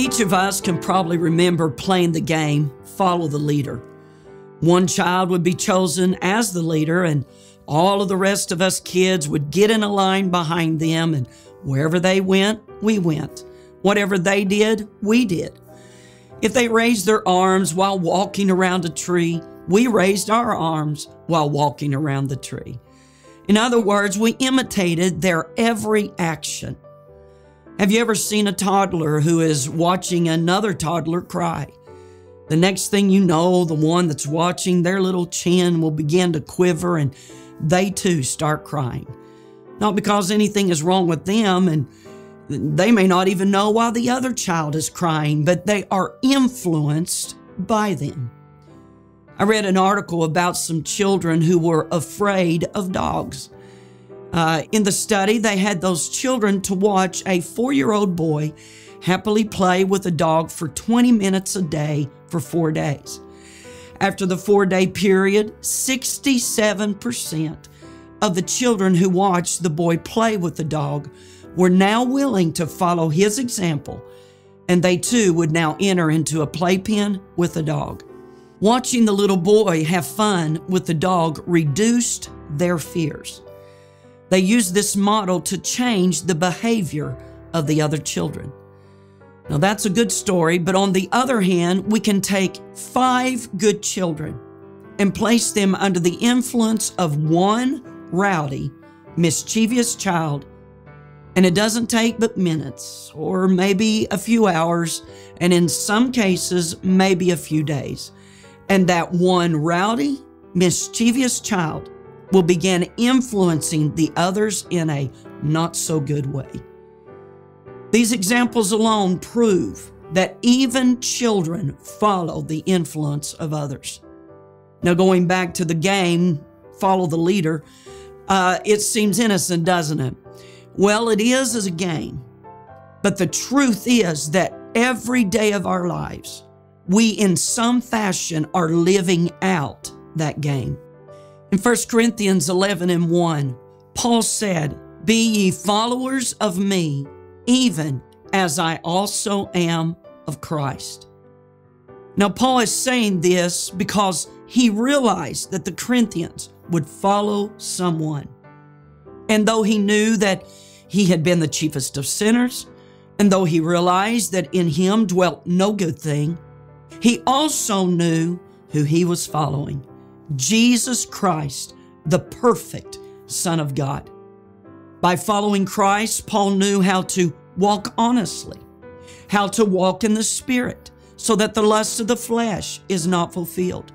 Each of us can probably remember playing the game, Follow the Leader. One child would be chosen as the leader, and all of the rest of us kids would get in a line behind them, and wherever they went, we went. Whatever they did, we did. If they raised their arms while walking around a tree, we raised our arms while walking around the tree. In other words, we imitated their every action. Have you ever seen a toddler who is watching another toddler cry? The next thing you know, the one that's watching, their little chin will begin to quiver and they too start crying. Not because anything is wrong with them, and they may not even know why the other child is crying, but they are influenced by them. I read an article about some children who were afraid of dogs. In the study, they had those children to watch a 4-year-old boy happily play with a dog for 20 minutes a day for 4 days. After the 4-day period, 67% of the children who watched the boy play with the dog were now willing to follow his example, and they too would now enter into a playpen with a dog. Watching the little boy have fun with the dog reduced their fears. They used this model to change the behavior of the other children. Now that's a good story, but on the other hand, we can take 5 good children and place them under the influence of one rowdy, mischievous child, and it doesn't take but minutes or maybe a few hours, and in some cases, maybe a few days. And that one rowdy, mischievous child will begin influencing the others in a not so good way. These examples alone prove that even children follow the influence of others. Now, going back to the game, Follow the Leader, it seems innocent, doesn't it? Well, it is as a game, but the truth is that every day of our lives, we in some fashion are living out that game. In 1 Corinthians 11:1, Paul said, "Be ye followers of me, even as I also am of Christ." Now, Paul is saying this because he realized that the Corinthians would follow someone. And though he knew that he had been the chiefest of sinners, and though he realized that in him dwelt no good thing, he also knew who he was following: Jesus Christ, the perfect Son of God. By following Christ, Paul knew how to walk honestly, how to walk in the Spirit, so that the lust of the flesh is not fulfilled.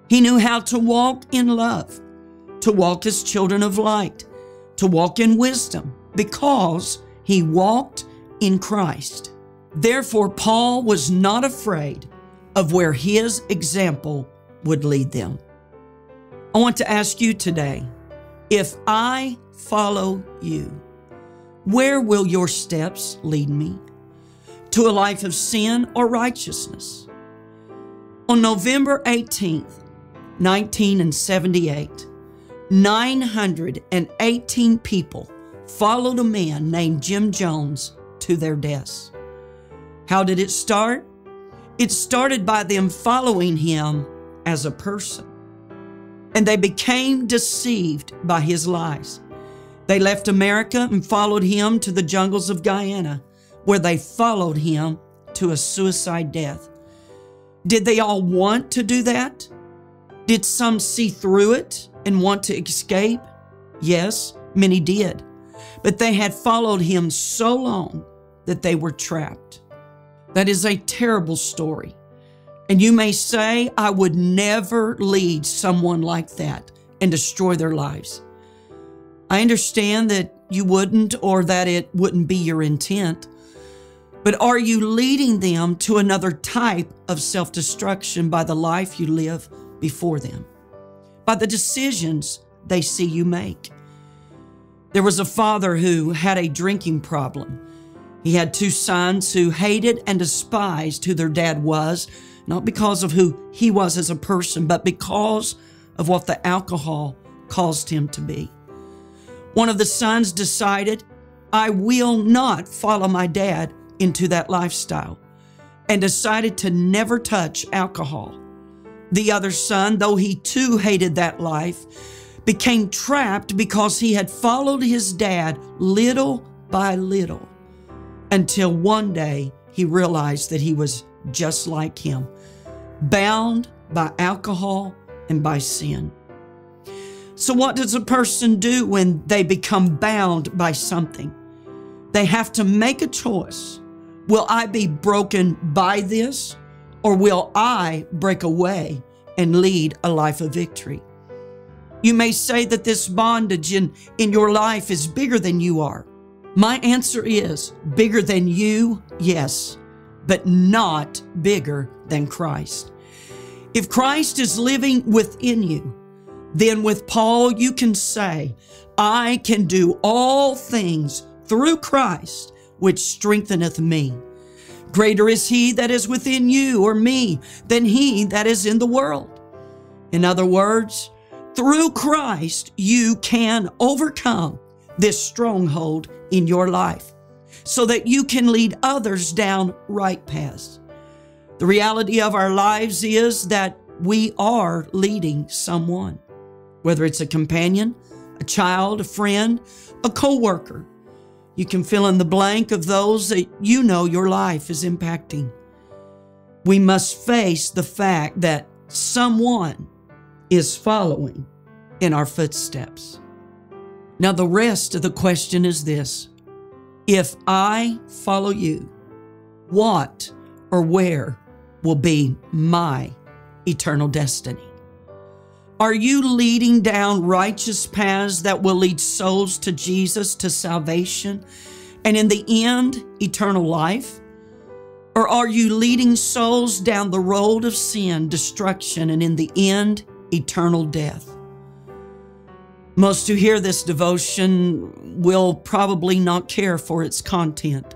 He knew how to walk in love, to walk as children of light, to walk in wisdom, because he walked in Christ. Therefore, Paul was not afraid of where his example would lead them. I want to ask you today, if I follow you, where will your steps lead me? To a life of sin or righteousness? On November 18th, 1978, 918 people followed a man named Jim Jones to their deaths. How did it start? It started by them following him as a person. And they became deceived by his lies. They left America and followed him to the jungles of Guyana, where they followed him to a suicide death. Did they all want to do that? Did some see through it and want to escape? Yes, many did. But they had followed him so long that they were trapped. That is a terrible story. And you may say, I would never lead someone like that and destroy their lives. I understand that you wouldn't, or that it wouldn't be your intent. But are you leading them to another type of self-destruction by the life you live before them, by the decisions they see you make? There was a father who had a drinking problem. He had 2 sons who hated and despised who their dad was, not because of who he was as a person, but because of what the alcohol caused him to be. One of the sons decided, I will not follow my dad into that lifestyle. and decided to never touch alcohol. The other son, though he too hated that life, became trapped because he had followed his dad little by little until one day he realized that he was just like him, bound by alcohol and by sin. So what does a person do when they become bound by something? They have to make a choice. Will I be broken by this, or will I break away and lead a life of victory? You may say that this bondage in your life is bigger than you are. My answer is bigger than you, yes, but not bigger than Christ. If Christ is living within you, then with Paul you can say, I can do all things through Christ, which strengtheneth me. Greater is he that is within you or me than he that is in the world. In other words, through Christ, you can overcome this stronghold in your life so that you can lead others down right paths. The reality of our lives is that we are leading someone, whether it's a companion, a child, a friend, a co-worker. You can fill in the blank of those that you know your life is impacting. We must face the fact that someone is following in our footsteps. Now, the rest of the question is this: if I follow you, what or where will be my eternal destiny? Are you leading down righteous paths that will lead souls to Jesus, to salvation, and in the end, eternal life? Or are you leading souls down the road of sin, destruction, and in the end, eternal death? Most who hear this devotion will probably not care for its content.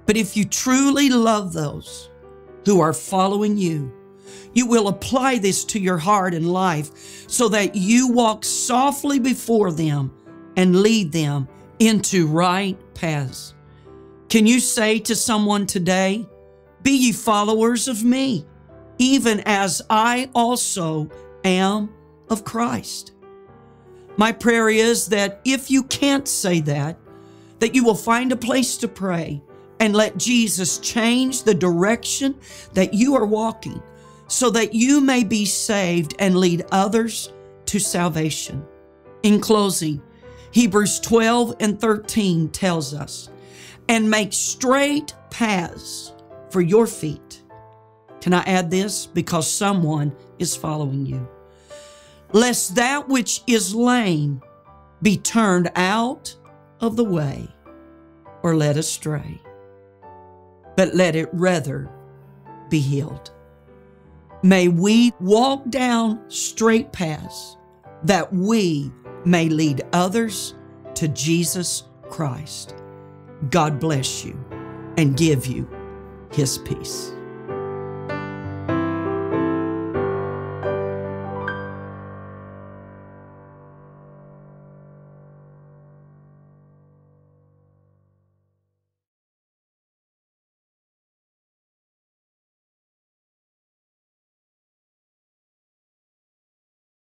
But if you truly love those who are following you, you will apply this to your heart and life so that you walk softly before them and lead them into right paths. Can you say to someone today, be ye followers of me, even as I also am of Christ? My prayer is that if you can't say that you will find a place to pray and let Jesus change the direction that you are walking so that you may be saved and lead others to salvation. In closing, Hebrews 12:13 tells us, and make straight paths for your feet. Can I add this? Because someone is following you. Lest that which is lame be turned out of the way or led astray, but let it rather be healed. May we walk down straight paths that we may lead others to Jesus Christ. God bless you and give you His peace.